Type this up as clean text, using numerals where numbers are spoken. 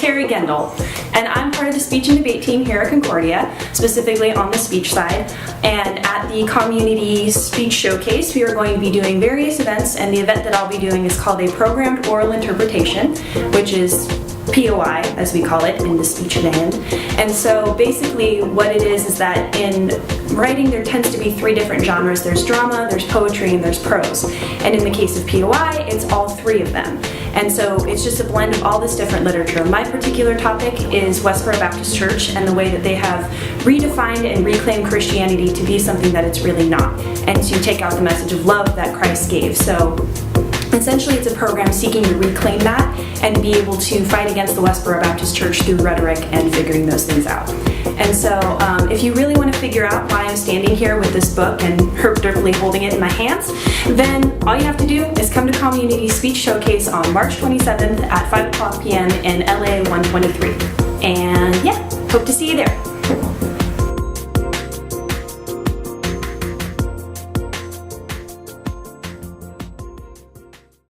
Carrie Gendel, and I'm part of the speech and debate team here at Concordia, specifically on the speech side. And at the Community Speech Showcase, we are going to be doing various events, and the event that I'll be doing is called a Programmed Oral Interpretation, which is POI, as we call it in the speech band. And so basically what it is that in writing there tends to be three different genres. There's drama, there's poetry, and there's prose. And in the case of POI, it's all three of them. And so it's just a blend of all this different literature. My particular topic is Westboro Baptist Church and the way that they have redefined and reclaimed Christianity to be something that it's really not, and to take out the message of love that Christ gave. So essentially, it's a program seeking to reclaim that and be able to fight against the Westboro Baptist Church through rhetoric and figuring those things out. And so if you really want to figure out why I'm standing here with this book and herpderfully holding it in my hands, then all you have to do is come to Community Speech Showcase on March 27th at 5 o'clock p.m. in LA 123. And yeah, hope to see you there.